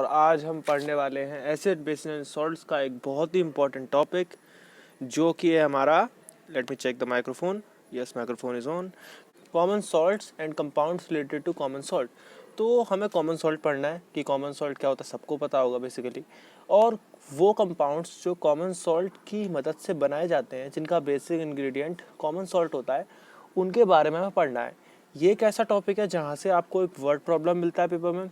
और आज हम पढ़ने वाले हैं एसिड बेस एंड सॉल्ट्स का एक बहुत ही इम्पोर्टेंट टॉपिक जो कि है हमारा, let me check the microphone, yes microphone is on, common salts and compounds related to common salt. तो हमें कॉमन सॉल्ट पढ़ना है कि कॉमन सॉल्ट क्या होता है, सबको पता होगा बेसिकली, और वो कंपाउंड्स जो कॉमन सॉल्ट की मदद से बनाए जाते हैं, जिनका बेसिक इंग्रेडिएंट कॉमन सॉल्ट होता है, उनके बारे में हमें पढ़ना है। ये एक ऐसा टॉपिक है जहाँ से आपको एक वर्ड प्रॉब्लम मिलता है पेपर में,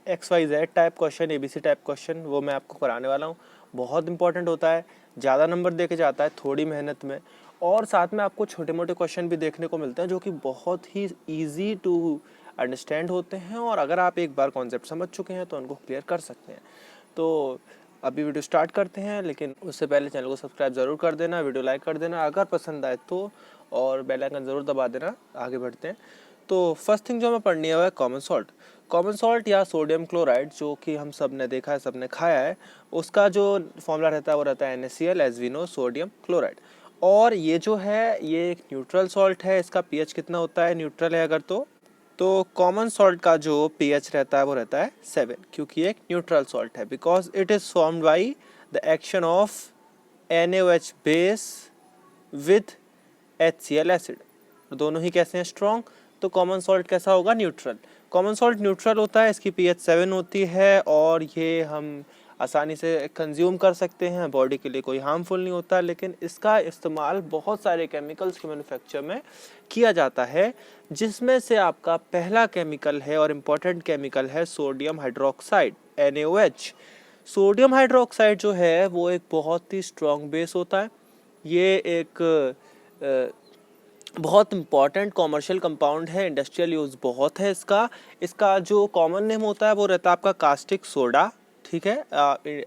XYZ type question, ABC type question, वो मैं आपको कराने वाला हूँ। बहुत इंपॉर्टेंट होता है, ज़्यादा नंबर दे के जाता है थोड़ी मेहनत में, और साथ में आपको छोटे मोटे क्वेश्चन भी देखने को मिलते हैं जो कि बहुत ही ईजी टू अंडरस्टैंड होते हैं, और अगर आप एक बार कॉन्सेप्ट समझ चुके हैं तो उनको क्लियर कर सकते हैं। तो अभी वीडियो स्टार्ट करते हैं, लेकिन उससे पहले चैनल को सब्सक्राइब ज़रूर कर देना, वीडियो लाइक कर देना अगर पसंद आए तो, और बेल आइकन ज़रूर दबा देना। आगे बढ़ते हैं। तो फर्स्ट थिंग जो हमें पढ़नी है वो है कॉमन सॉल्ट। कॉमन सॉल्ट या सोडियम क्लोराइड, जो कि हम सब ने देखा है, सब ने खाया है, उसका जो फॉर्मूला रहता है वो रहता है NaCl, as we know, sodium chloride. और ये जो है ये एक न्यूट्रल सॉल्ट है। इसका pH कितना होता है, न्यूट्रल है अगर तो कॉमन सॉल्ट का जो pH रहता है वो रहता है 7, क्योंकि एक न्यूट्रल सॉल्ट है, because it is formed by the action of NaOH base with HCl acid. दोनों ही कैसे हैं, स्ट्रॉन्ग। तो कॉमन सॉल्ट कैसा होगा, न्यूट्रल। कॉमन सॉल्ट न्यूट्रल होता है, इसकी pH 7 होती है, और ये हम आसानी से कंज्यूम कर सकते हैं, बॉडी के लिए कोई हार्मफुल नहीं होता। लेकिन इसका इस्तेमाल बहुत सारे केमिकल्स के मैन्युफैक्चर में किया जाता है, जिसमें से आपका पहला केमिकल है और इम्पोर्टेंट केमिकल है sodium hydroxide, NaOH। Sodium hydroxide जो है वो एक बहुत ही स्ट्रॉन्ग बेस होता है। ये एक बहुत इंपॉर्टेंट कॉमर्शियल कंपाउंड है, इंडस्ट्रियल यूज़ बहुत है इसका। इसका जो कॉमन नेम होता है वो रहता है आपका कास्टिक सोडा, ठीक है।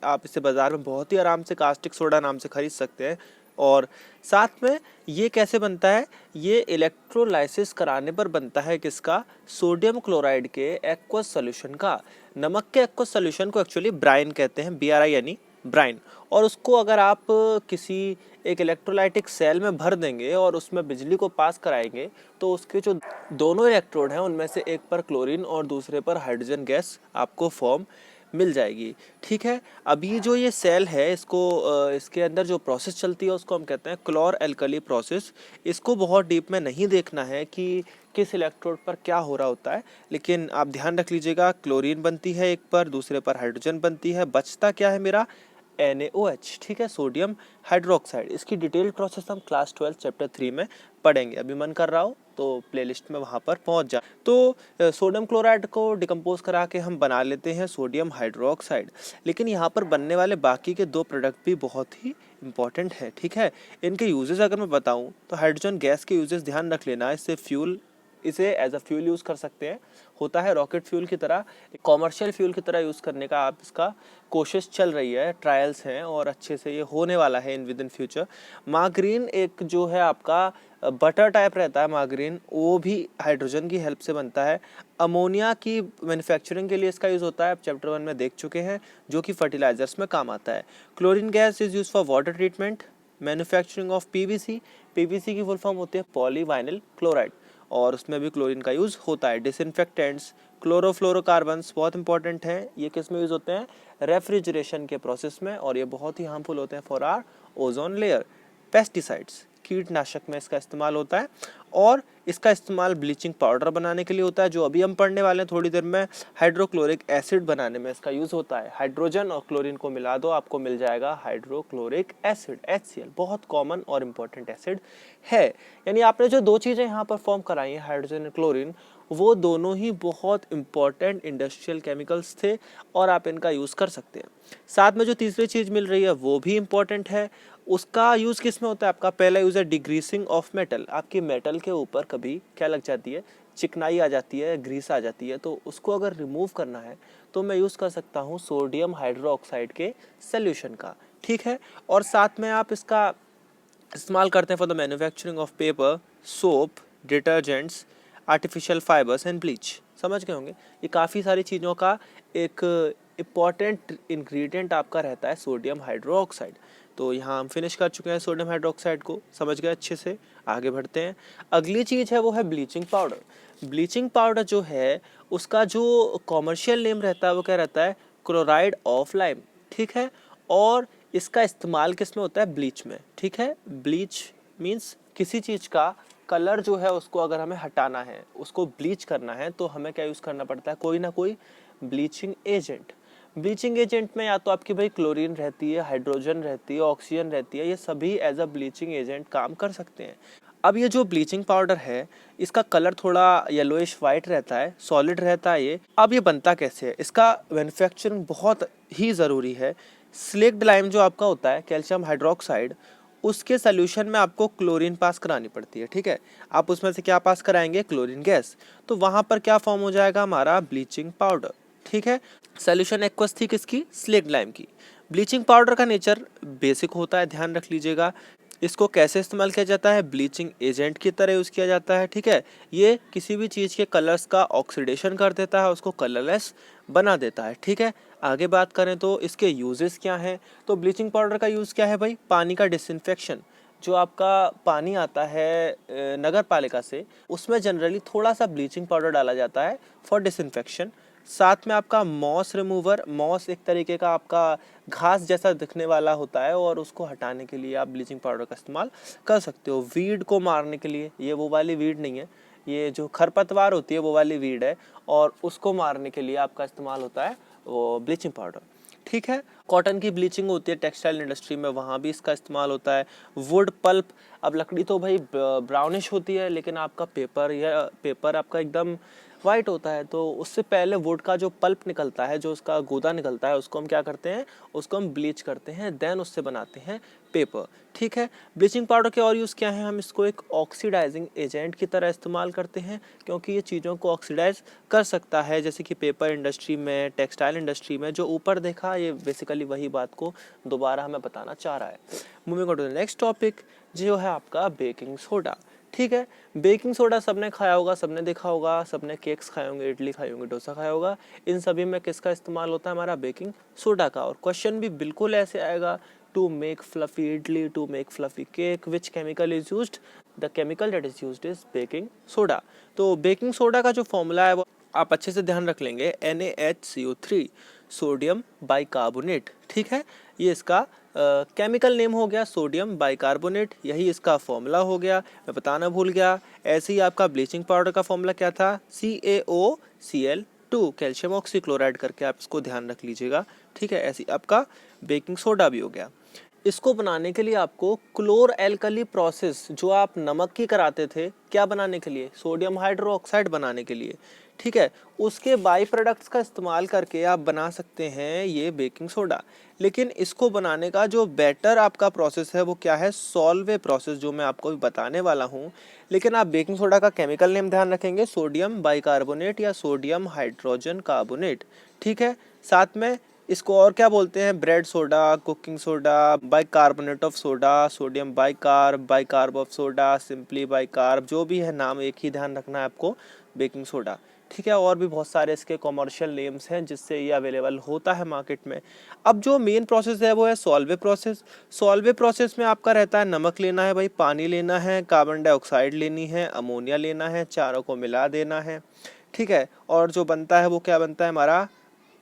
आप इसे बाज़ार में बहुत ही आराम से कास्टिक सोडा नाम से खरीद सकते हैं। और साथ में ये कैसे बनता है, ये इलेक्ट्रोलाइसिस कराने पर बनता है किसका, सोडियम क्लोराइड के एक्वस सोल्यूशन का। नमक के एक्वस सोल्यूशन को एक्चुअली ब्राइन कहते हैं, BRI यानी ब्राइन। और उसको अगर आप किसी एक इलेक्ट्रोलाइटिक सेल में भर देंगे और उसमें बिजली को पास कराएंगे, तो उसके जो दोनों इलेक्ट्रोड हैं उनमें से एक पर क्लोरीन और दूसरे पर हाइड्रोजन गैस आपको फॉर्म मिल जाएगी, ठीक है। अभी जो ये सेल है, इसके अंदर जो प्रोसेस चलती है उसको हम कहते हैं क्लोर एल्कली प्रोसेस। इसको बहुत डीप में नहीं देखना है कि किस इलेक्ट्रोड पर क्या हो रहा होता है, लेकिन आप ध्यान रख लीजिएगा, क्लोरीन बनती है एक पर, दूसरे पर हाइड्रोजन बनती है, बचता क्या है मेरा, NaOH, ठीक है, सोडियम हाइड्रोक्साइड। इसकी डिटेल्ड प्रोसेस हम क्लास 12 चैप्टर 3 में पढ़ेंगे। अभी मन कर रहा हो तो प्लेलिस्ट में वहाँ पर पहुँच जा। तो सोडियम क्लोराइड को डिकम्पोज करा के हम बना लेते हैं सोडियम हाइड्रोक्साइड। लेकिन यहाँ पर बनने वाले बाकी के दो प्रोडक्ट भी बहुत ही इंपॉर्टेंट हैं, ठीक है। इनके यूजेस अगर मैं बताऊँ तो हाइड्रोजन गैस के यूजेस ध्यान रख लेना। इसे एज अ फ्यूल यूज़ कर सकते हैं, होता है रॉकेट फ्यूल की तरह, कॉमर्शियल फ्यूल की तरह यूज़ करने का आप इसका कोशिश चल रही है, ट्रायल्स हैं, और अच्छे से ये होने वाला है विद इन फ्यूचर। मार्गरीन एक जो है आपका बटर टाइप रहता है मार्गरीन, वो भी हाइड्रोजन की हेल्प से बनता है। अमोनिया की मैन्युफैक्चरिंग के लिए इसका यूज़ होता है, आप चैप्टर 1 में देख चुके हैं, जो कि फर्टिलाइजर्स में काम आता है। Chlorine gas is use for water treatment, manufacturing of PVC की फुल फॉर्म होती है पॉलीवाइनिल क्लोराइड, और उसमें भी क्लोरीन का यूज़ होता है। डिसइंफेक्टेंट्स, क्लोरोफ्लोरोकार्बन्स बहुत इंपॉर्टेंट हैं। ये किस में यूज़ होते हैं, रेफ्रिजरेशन के प्रोसेस में, और ये बहुत ही हार्मफुल होते हैं for our ozone layer. Pesticides, कीटनाशक में इसका इस्तेमाल होता है, और इसका इस्तेमाल ब्लीचिंग पाउडर बनाने के लिए होता है, जो अभी हम पढ़ने वाले हैं थोड़ी देर में। हाइड्रोक्लोरिक एसिड बनाने में इसका यूज़ होता है। हाइड्रोजन और क्लोरीन को मिला दो, आपको मिल जाएगा हाइड्रोक्लोरिक एसिड, HCl। बहुत कॉमन और इम्पोर्टेंट एसिड है। यानी आपने जो दो चीज़ें यहाँ पर फॉर्म कराई हैं, हाइड्रोजन और क्लोरीन, वो दोनों ही बहुत इंपॉर्टेंट इंडस्ट्रियल केमिकल्स थे, और आप इनका यूज़ कर सकते हैं। साथ में जो तीसरी चीज़ मिल रही है वो भी इम्पॉर्टेंट है। उसका यूज़ किस में होता है, आपका पहला यूज़ है डिग्रीसिंग ऑफ मेटल। आपकी मेटल के ऊपर कभी क्या लग जाती है, चिकनाई आ जाती है, ग्रीस आ जाती है, तो उसको अगर रिमूव करना है तो मैं यूज़ कर सकता हूँ सोडियम हाइड्रोक्साइड के सोल्यूशन का, ठीक है। और साथ में आप इसका इस्तेमाल करते हैं for the manufacturing of paper, soap, detergents, artificial fibres and bleach. समझ गए होंगे, ये काफ़ी सारी चीज़ों का एक इम्पॉर्टेंट इंग्रेडिएंट आपका रहता है सोडियम हाइड्रोक्साइड। तो यहाँ हम फिनिश कर चुके हैं सोडियम हाइड्रोक्साइड को, समझ गए अच्छे से। आगे बढ़ते हैं। अगली चीज़ है वो है ब्लीचिंग पाउडर। ब्लीचिंग पाउडर जो है उसका जो कॉमर्शियल नेम रहता है वो क्या रहता है, क्लोराइड ऑफ लाइम, ठीक है। और इसका इस्तेमाल किस में होता है, ब्लीच में, ठीक है। ब्लीच मीन्स किसी चीज़ का कलर जो है उसको अगर हमें हटाना है, उसको ब्लीच करना है, तो हमें क्या यूज़ करना पड़ता है, कोई ना कोई ब्लीचिंग एजेंट। ब्लीचिंग एजेंट में या तो आपकी भाई क्लोरीन रहती है, हाइड्रोजन रहती है, ऑक्सीजन रहती है, ये सभी एज अ ब्लीचिंग एजेंट काम कर सकते हैं। अब ये जो ब्लीचिंग पाउडर है, इसका कलर थोड़ा येलोइश वाइट रहता है, सॉलिड रहता है ये। अब ये बनता कैसे है, इसका मैन्युफैक्चरिंग बहुत ही ज़रूरी है। स्लेक्ड लाइम जो आपका होता है, कैल्शियम हाइड्रोक्साइड, उसके सोल्यूशन में आपको क्लोरीन पास करानी पड़ती है, ठीक है। आप उसमें से क्या पास कराएंगे, क्लोरीन गैस, तो वहाँ पर क्या फॉर्म हो जाएगा, हमारा ब्लीचिंग पाउडर, ठीक है। सोल्यूशन एक्वस थी किसकी, स्लेक्ड लाइम की। ब्लीचिंग पाउडर का नेचर बेसिक होता है, ध्यान रख लीजिएगा। इसको कैसे इस्तेमाल किया जाता है, ब्लीचिंग एजेंट की तरह यूज़ किया जाता है, ठीक है। ये किसी भी चीज़ के कलर्स का ऑक्सीडेशन कर देता है, उसको कलरलेस बना देता है, ठीक है। आगे बात करें तो इसके यूजेस क्या हैं, तो ब्लीचिंग पाउडर का यूज़ क्या है भाई, पानी का डिसइंफेक्शन। जो आपका पानी आता है नगर पालिका से, उसमें जनरली थोड़ा सा ब्लीचिंग पाउडर डाला जाता है फॉर डिसइंफेक्शन। साथ में आपका मॉस रिमूवर, मॉस एक तरीके का आपका घास जैसा दिखने वाला होता है, और उसको हटाने के लिए आप ब्लीचिंग पाउडर का इस्तेमाल कर सकते हो। वीड को मारने के लिए, ये वो वाली वीड नहीं है, ये जो खरपतवार होती है वो वाली वीड है, और उसको मारने के लिए आपका इस्तेमाल होता है वो ब्लीचिंग पाउडर, ठीक है। कॉटन की ब्लीचिंग होती है टेक्सटाइल इंडस्ट्री में, वहाँ भी इसका इस्तेमाल होता है। वुड पल्प, अब लकड़ी तो भाई ब्राउनिश होती है, लेकिन आपका पेपर आपका एकदम वाइट होता है, तो उससे पहले वुड का जो पल्प निकलता है, जो उसका गूदा निकलता है, उसको हम क्या करते हैं, उसको हम ब्लीच करते हैं, देन उससे बनाते हैं पेपर, ठीक है। ब्लीचिंग पाउडर के और यूज़ क्या है, हम इसको एक ऑक्सीडाइजिंग एजेंट की तरह इस्तेमाल करते हैं, क्योंकि ये चीज़ों को ऑक्सीडाइज कर सकता है, जैसे कि पेपर इंडस्ट्री में, टेक्सटाइल इंडस्ट्री में। जो ऊपर देखा ये बेसिकली वही बात को दोबारा हमें बताना चाह रहा है। Moving on to the next topic, जो है आपका बेकिंग सोडा, ठीक है। बेकिंग सोडा सबने खाया होगा, सबने देखा होगा, सबने केक्स खाए होंगे, इडली खाई होंगे, डोसा खाया होगा, इन सभी में किसका इस्तेमाल होता है, हमारा बेकिंग सोडा का। और क्वेश्चन भी बिल्कुल ऐसे आएगा, to make fluffy idli, to make fluffy cake, which chemical is used, the chemical that is used is baking soda. तो बेकिंग सोडा का जो फॉर्मूला है वो आप अच्छे से ध्यान रख लेंगे, NaHCO3 सोडियम बाइकार्बोनेट, ठीक है। ये इसका केमिकल नेम हो गया, सोडियम बाइकार्बोनेट, यही इसका फॉर्मूला हो गया। मैं बताना भूल गया, ऐसे ही आपका ब्लीचिंग पाउडर का फॉर्मूला क्या था, CaOCl2, कैल्शियम ऑक्सीक्लोराइड करके आप इसको ध्यान रख लीजिएगा, ठीक है। ऐसे ही आपका बेकिंग सोडा भी हो गया। इसको बनाने के लिए आपको क्लोर एल्कली प्रोसेस, जो आप नमक की कराते थे, क्या बनाने के लिए, सोडियम हाइड्रोक्साइड बनाने के लिए, ठीक है, उसके बाई प्रोडक्ट्स का इस्तेमाल करके आप बना सकते हैं ये बेकिंग सोडा। लेकिन इसको बनाने का जो बेटर आपका प्रोसेस है वो क्या है, सॉल्वे प्रोसेस, जो मैं आपको बताने वाला हूँ। लेकिन आप बेकिंग सोडा का केमिकल नेम ध्यान रखेंगे, सोडियम बाइकार्बोनेट या सोडियम हाइड्रोजन कार्बोनेट, ठीक है। साथ में इसको और क्या बोलते हैं, bread soda, cooking soda, bicarbonate of soda, sodium bicarb of soda, simply bicarb, जो भी है नाम एक ही ध्यान रखना है आपको, बेकिंग सोडा, ठीक है। और भी बहुत सारे इसके कॉमर्शियल नेम्स हैं जिससे ये अवेलेबल होता है मार्केट में। अब जो मेन प्रोसेस है वो है सॉल्वे प्रोसेस। सॉल्वे प्रोसेस में आपका रहता है, नमक लेना है भाई, पानी लेना है, कार्बन डाइऑक्साइड लेनी है, अमोनिया लेना है, चारों को मिला देना है, ठीक है। और जो बनता है वो क्या बनता है, हमारा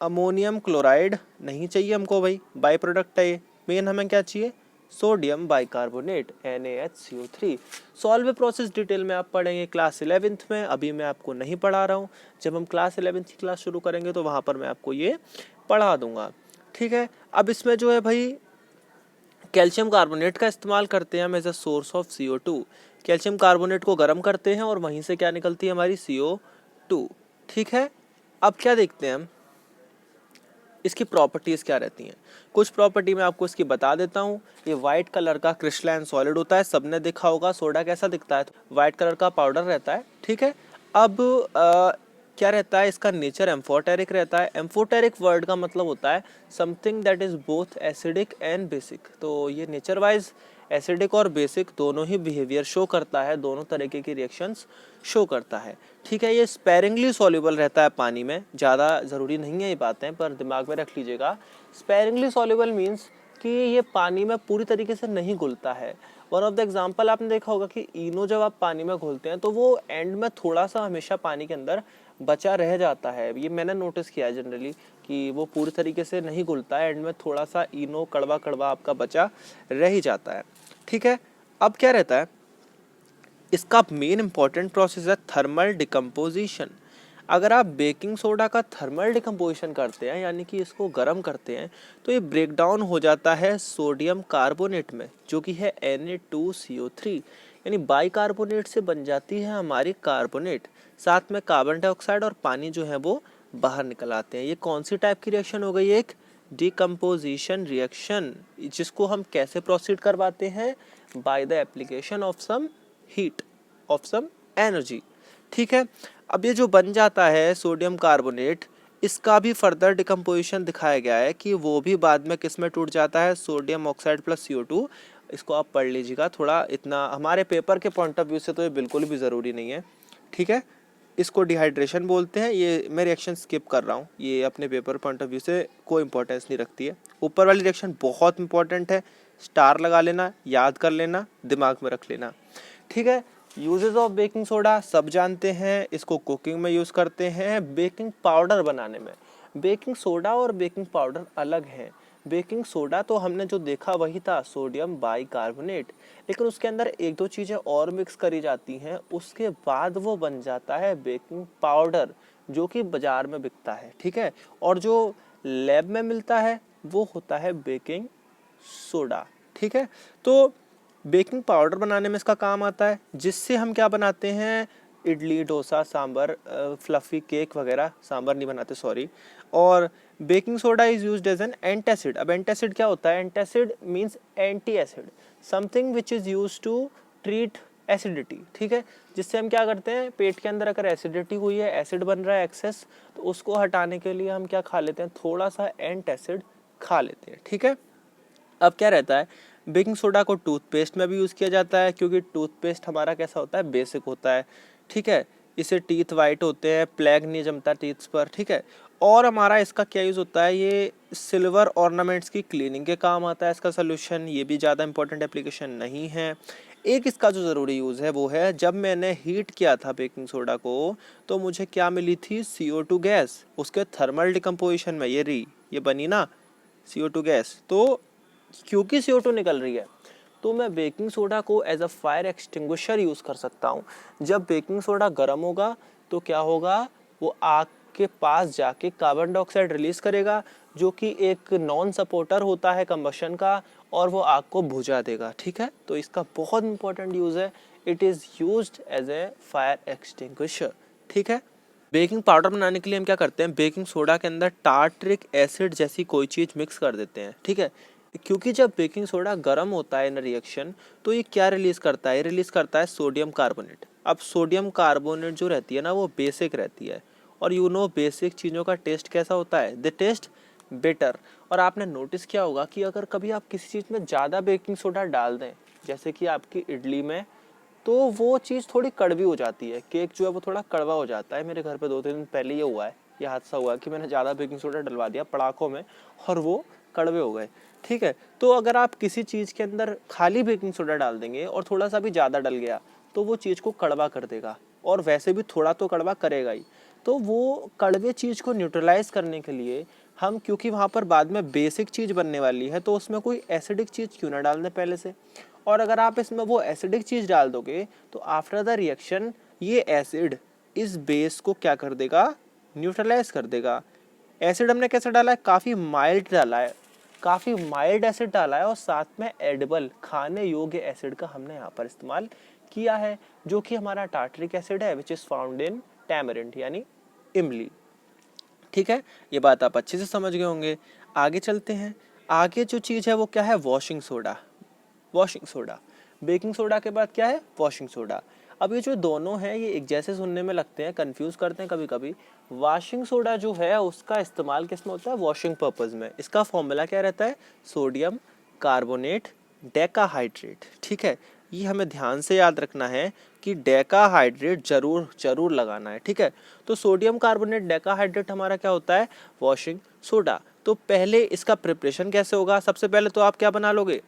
अमोनियम क्लोराइड नहीं चाहिए हमको भाई, बाई प्रोडक्ट है ये। मेन हमें क्या चाहिए, sodium bicarbonate, NaHCO3। Solvay process detail में आप पढ़ेंगे क्लास 11th में, अभी मैं आपको नहीं पढ़ा रहा हूँ। जब हम क्लास 11th की क्लास शुरू करेंगे तो वहाँ पर मैं आपको ये पढ़ा दूंगा, ठीक है। अब इसमें जो है भाई कैल्शियम कार्बोनेट का इस्तेमाल करते हैं हम as a source of CO2। Calcium carbonate को गर्म करते हैं और वहीं से क्या निकलती है, हमारी CO2, ठीक है। अब क्या देखते हैं हम, इसकी प्रॉपर्टीज़ क्या रहती हैं। कुछ प्रॉपर्टी मैं आपको इसकी बता देता हूँ। ये वाइट कलर का क्रिस्टलाइन सॉलिड होता है, सबने देखा होगा सोडा कैसा दिखता है, वाइट कलर का पाउडर रहता है, ठीक है। अब क्या रहता है, इसका नेचर एम्फोटेरिक रहता है। एम्फोटेरिक वर्ड का मतलब होता है something that is both acidic and basic. तो ये नेचर वाइज एसिडिक और बेसिक दोनों ही बिहेवियर शो करता है, दोनों तरीके की रिएक्शंस शो करता है, ठीक है। ये स्पेरिंगली सॉल्युबल रहता है पानी में, ज़्यादा ज़रूरी नहीं है ये बातें, पर दिमाग में रख लीजिएगा। स्पेरिंगली सॉल्युबल मीन्स कि ये पानी में पूरी तरीके से नहीं घुलता है। वन ऑफ द एग्जांपल आपने देखा होगा कि इनो जब आप पानी में घोलते हैं तो वो एंड में थोड़ा सा हमेशा पानी के अंदर बचा रह जाता है। ये मैंने नोटिस किया है जनरली कि वो पूरी तरीके से नहीं घुलता है, एंड में थोड़ा सा इनो कड़वा कड़वा आपका बचा रह ही जाता है। ठीक है, अब क्या रहता है, इसका मेन इंपॉर्टेंट प्रोसेस है थर्मल डिकम्पोजिशन। अगर आप बेकिंग सोडा का थर्मल डिकम्पोजिशन करते हैं, यानी कि इसको गर्म करते हैं, तो ये ब्रेक डाउन हो जाता है सोडियम कार्बोनेट में, जो कि है Na2CO3, यानी बाइकार्बोनेट से बन जाती है हमारी कार्बोनेट, साथ में कार्बन डाइऑक्साइड और पानी जो है वो बाहर निकल आते हैं। ये कौन सी टाइप की रिएक्शन हो गई, एक डिकम्पोजिशन रिएक्शन, जिसको हम कैसे प्रोसीड करवाते हैं, by the application of some heat, of some energy. ठीक है, अब ये जो बन जाता है सोडियम कार्बोनेट, इसका भी फर्दर डिकम्पोजिशन दिखाया गया है कि वो भी बाद में किस में टूट जाता है, सोडियम ऑक्साइड प्लस CO2। इसको आप पढ़ लीजिएगा थोड़ा, इतना हमारे पेपर के पॉइंट ऑफ व्यू से तो ये बिल्कुल भी ज़रूरी नहीं है। ठीक है, इसको डिहाइड्रेशन बोलते हैं। ये मैं रिएक्शन स्किप कर रहा हूँ, ये अपने पेपर पॉइंट ऑफ व्यू से कोई इंपॉर्टेंस नहीं रखती है। ऊपर वाली रिएक्शन बहुत इंपॉर्टेंट है, स्टार लगा लेना, याद कर लेना, दिमाग में रख लेना। ठीक है, यूजेस ऑफ बेकिंग सोडा सब जानते हैं, इसको कुकिंग में यूज़ करते हैं, बेकिंग पाउडर बनाने में। बेकिंग सोडा और बेकिंग पाउडर अलग हैं। बेकिंग सोडा तो हमने जो देखा वही था, सोडियम बाइकार्बोनेट, लेकिन उसके अंदर एक दो चीज़ें और मिक्स करी जाती हैं, उसके बाद वो बन जाता है बेकिंग पाउडर, जो कि बाज़ार में बिकता है। ठीक है, और जो लैब में मिलता है वो होता है बेकिंग सोडा। ठीक है, तो बेकिंग पाउडर बनाने में इसका काम आता है, जिससे हम क्या बनाते हैं, इडली, डोसा, सांभर, फ्लफी केक वगैरह, सांभर नहीं बनाते सॉरी। और baking soda is used as an antacid. अब एंटासिड क्या होता है, antacid means anti acid, something which is used to treat acidity. ठीक है, जिससे हम क्या करते हैं, पेट के अंदर अगर एसिडिटी हुई है, एसिड बन रहा है एक्सेस, तो उसको हटाने के लिए हम क्या खा लेते हैं, थोड़ा सा एंटासिड खा लेते हैं। ठीक है, अब क्या रहता है, बेकिंग सोडा को टूथपेस्ट में भी यूज़ किया जाता है, क्योंकि टूथपेस्ट हमारा कैसा होता है, बेसिक होता है। ठीक है, इससे टीथ वाइट होते हैं, प्लेग नहीं जमता टीथ्स पर। ठीक है, और हमारा इसका क्या यूज़ होता है, ये सिल्वर ऑर्नामेंट्स की क्लीनिंग के काम आता है इसका सोल्यूशन। ये भी ज़्यादा इंपॉर्टेंट एप्लीकेशन नहीं है। एक इसका जो ज़रूरी यूज़ है वो है, जब मैंने हीट किया था बेकिंग सोडा को, तो मुझे क्या मिली थी, CO2 गैस। उसके थर्मल डिकम्पोजिशन में ये बनी ना CO2 गैस, तो क्योंकि CO2 निकल रही है, तो मैं बेकिंग सोडा को as a fire extinguisher use कर सकता हूँ। जब बेकिंग सोडा गर्म होगा तो क्या होगा, वो आग के पास जाके कार्बन डाइऑक्साइड रिलीज करेगा, जो कि एक नॉन सपोर्टर होता है कंबशन का, और वो आग को बुझा देगा। ठीक है, तो इसका बहुत इंपॉर्टेंट यूज़ है, it is used as a fire extinguisher. ठीक है, बेकिंग पाउडर बनाने के लिए हम क्या करते हैं, बेकिंग सोडा के अंदर टार्टरिक एसिड जैसी कोई चीज़ मिक्स कर देते हैं। ठीक है, क्योंकि जब बेकिंग सोडा गर्म होता है इन रिएक्शन, तो ये क्या रिलीज़ करता है, रिलीज़ करता है सोडियम कार्बोनेट। अब सोडियम कार्बोनेट जो रहती है ना, वो बेसिक रहती है, और बेसिक चीज़ों का टेस्ट कैसा होता है, द टेस्ट बेटर। और आपने नोटिस किया होगा कि अगर कभी आप किसी चीज़ में ज़्यादा बेकिंग सोडा डाल दें, जैसे कि आपकी इडली में, तो वो चीज़ थोड़ी कड़वी हो जाती है, केक जो है वो थोड़ा कड़वा हो जाता है। मेरे घर पे 2-3 दिन पहले ये हुआ है, ये हादसा हुआ है कि मैंने ज़्यादा बेकिंग सोडा डलवा दिया पड़ाकों में, और वो कड़वे हो गए। ठीक है, तो अगर आप किसी चीज़ के अंदर खाली बेकिंग सोडा डाल देंगे और थोड़ा सा भी ज़्यादा डल गया, तो वो चीज़ को कड़वा कर देगा, और वैसे भी थोड़ा तो कड़वा करेगा ही। तो वो कड़वे चीज़ को न्यूट्रलाइज करने के लिए हम, क्योंकि वहाँ पर बाद में बेसिक चीज़ बनने वाली है, तो उसमें कोई एसिडिक चीज़ क्यों ना डाल दें पहले से। और अगर आप इसमें वो एसिडिक चीज़ डाल दोगे, तो आफ्टर द रिएक्शन ये एसिड इस बेस को क्या कर देगा, न्यूट्रलाइज कर देगा। एसिड हमने कैसे डाला है, काफ़ी माइल्ड डाला है, काफ़ी माइल्ड एसिड डाला है, और साथ में एडिबल खाने योग्य एसिड का हमने यहाँ पर इस्तेमाल किया है, जो कि हमारा टार्टरिक एसिड है, which is found in tamarind यानी इमली। ठीक है, ये बात आप अच्छे से समझ गए होंगे। आगे चलते हैं, आगे जो चीज़ है वो क्या है, washing soda. Washing soda, baking soda के बाद क्या है, वॉशिंग सोडा। अब ये जो दोनों हैं, ये एक जैसे सुनने में लगते हैं, कंफ्यूज करते हैं कभी कभी। वॉशिंग सोडा जो है उसका इस्तेमाल किस में होता है, वॉशिंग पर्पस में। इसका फॉर्मूला क्या रहता है, सोडियम कार्बोनेट डेकाहाइड्रेट। ठीक है, ये हमें ध्यान से याद रखना है कि डेकाहाइड्रेट जरूर लगाना है। ठीक है, तो सोडियम कार्बोनेट डेकाहाइड्रेट हमारा क्या होता है, वॉशिंग सोडा। तो पहले इसका प्रिपरेशन कैसे होगा, सबसे पहले तो आप क्या बना लोगे,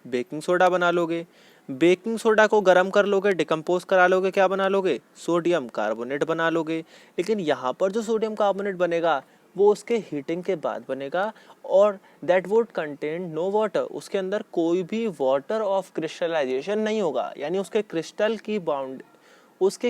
बेकिंग सोडा बना लोगे। बेकिंग सोडा को गर्म कर लोगे, डिकम्पोज करा लोगे, क्या बना लोगे, सोडियम कार्बोनेट बना लोगे। लेकिन यहाँ पर जो सोडियम कार्बोनेट बनेगा वो उसके हीटिंग के बाद बनेगा, और that would contain no water, उसके अंदर कोई भी वाटर ऑफ क्रिस्टलाइजेशन नहीं होगा, यानी उसके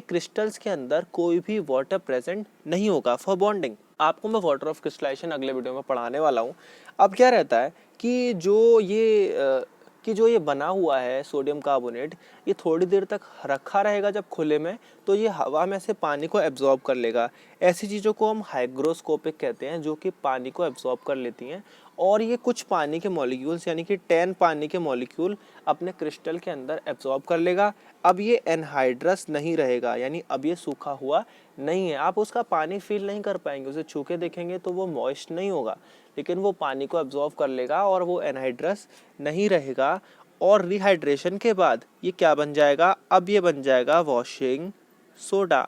क्रिस्टल्स के अंदर कोई भी वाटर प्रेजेंट नहीं होगा फॉर बॉन्डिंग। आपको मैं वाटर ऑफ क्रिस्टलाइजेशन अगले वीडियो में पढ़ाने वाला हूँ। अब क्या रहता है कि जो ये बना हुआ है सोडियम कार्बोनेट, ये थोड़ी देर तक रखा रहेगा जब खुले में, तो ये हवा में से पानी को एब्जॉर्ब कर लेगा। ऐसी चीज़ों को हम हाइग्रोस्कोपिक कहते हैं, जो कि पानी को एब्जॉर्ब कर लेती हैं, और ये कुछ पानी के मॉलिक्यूल्स यानी कि 10 पानी के मॉलिक्यूल अपने क्रिस्टल के अंदर एब्जॉर्ब कर लेगा। अब ये एनहाइड्रस नहीं रहेगा, यानी अब ये सूखा हुआ नहीं है, आप उसका पानी फील नहीं कर पाएंगे, उसे छू के देखेंगे तो वो मॉइस्ट नहीं होगा, लेकिन वो पानी को एब्जॉर्ब कर लेगा और वो एनहाइड्रस नहीं रहेगा। और रिहाइड्रेशन के बाद ये क्या बन जाएगा, अब ये बन जाएगा वॉशिंग सोडा,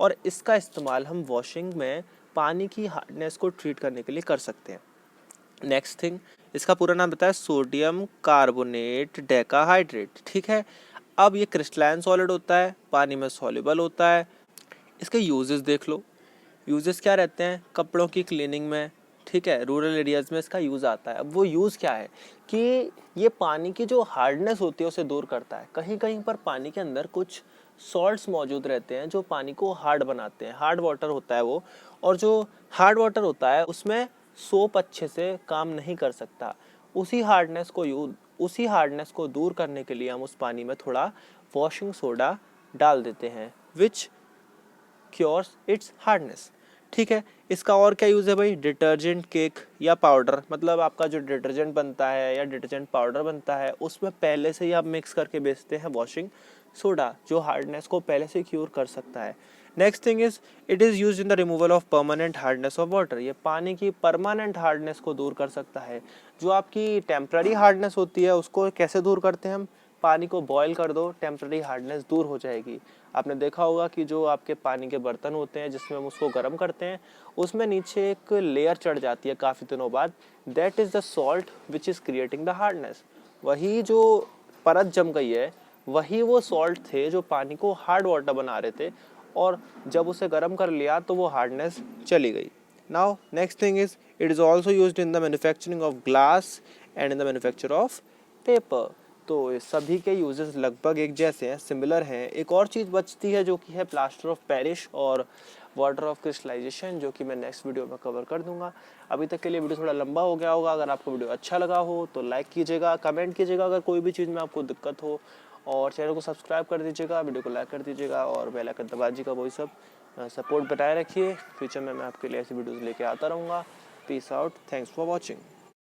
और इसका इस्तेमाल हम वॉशिंग में पानी की हार्डनेस को ट्रीट करने के लिए कर सकते हैं। नेक्स्ट थिंग, इसका पूरा नाम बताया सोडियम कार्बोनेट डेकाहाइड्रेट, ठीक है। अब ये क्रिस्टलाइन सॉलिड होता है, पानी में सॉल्युबल होता है। इसके यूजेस देख लो, यूजेस क्या रहते हैं, कपड़ों की क्लीनिंग में, ठीक है, रूरल एरियाज़ में इसका यूज़ आता है। अब वो यूज़ क्या है कि ये पानी की जो हार्डनेस होती है उसे दूर करता है। कहीं कहीं पर पानी के अंदर कुछ सॉल्ट्स मौजूद रहते हैं जो पानी को हार्ड बनाते हैं, हार्ड वाटर होता है वो, और जो हार्ड वाटर होता है उसमें सोप अच्छे से काम नहीं कर सकता। उसी हार्डनेस को दूर करने के लिए हम उस पानी में थोड़ा वॉशिंग सोडा डाल देते हैं, विच क्योर्स इट्स हार्डनेस, ठीक है। इसका और क्या यूज़ है भाई, डिटर्जेंट केक या पाउडर, मतलब आपका जो डिटर्जेंट बनता है या डिटर्जेंट पाउडर बनता है उसमें पहले से ही आप मिक्स करके बेचते हैं वॉशिंग सोडा, जो हार्डनेस को पहले से क्यूर कर सकता है। Next thing is it is use in the removal of permanent hardness of water, ये पानी की परमानेंट हार्डनेस को दूर कर सकता है। जो आपकी टेम्प्ररी हार्डनेस होती है उसको कैसे दूर करते हैं हम, पानी को बॉयल कर दो, टेम्प्ररी हार्डनेस दूर हो जाएगी। आपने देखा होगा कि जो आपके पानी के बर्तन होते हैं जिसमें हम उसको गर्म करते हैं, उसमें नीचे एक लेयर चढ़ जाती है काफ़ी दिनों बाद, that is the salt which is creating the hardness. वही जो परत जम गई है वही वो सॉल्ट थे जो पानी को हार्ड वाटर बना रहे थे, और जब उसे गर्म कर लिया तो वो हार्डनेस चली गई। Now next thing is it is also used in the manufacturing of glass and in the manufacture of paper. तो ये सभी के यूजेस लगभग एक जैसे हैं, सिमिलर हैं। एक और चीज़ बचती है जो कि है प्लास्टर ऑफ पेरिस और वाटर ऑफ क्रिस्टलाइजेशन, जो कि मैं नेक्स्ट वीडियो में कवर कर दूंगा। अभी तक के लिए वीडियो थोड़ा लंबा हो गया होगा। अगर आपको वीडियो अच्छा लगा हो तो लाइक कीजिएगा, कमेंट कीजिएगा अगर कोई भी चीज़ में आपको दिक्कत हो, और चैनल को सब्सक्राइब कर दीजिएगा, वीडियो को लाइक कर दीजिएगा, और बेल आइकन दबा दीजिएगा। वही सब सपोर्ट बनाए रखिए, फ्यूचर में मैं आपके लिए ऐसी वीडियोज़ लेके आता रहूँगा। Peace out, thanks for watching.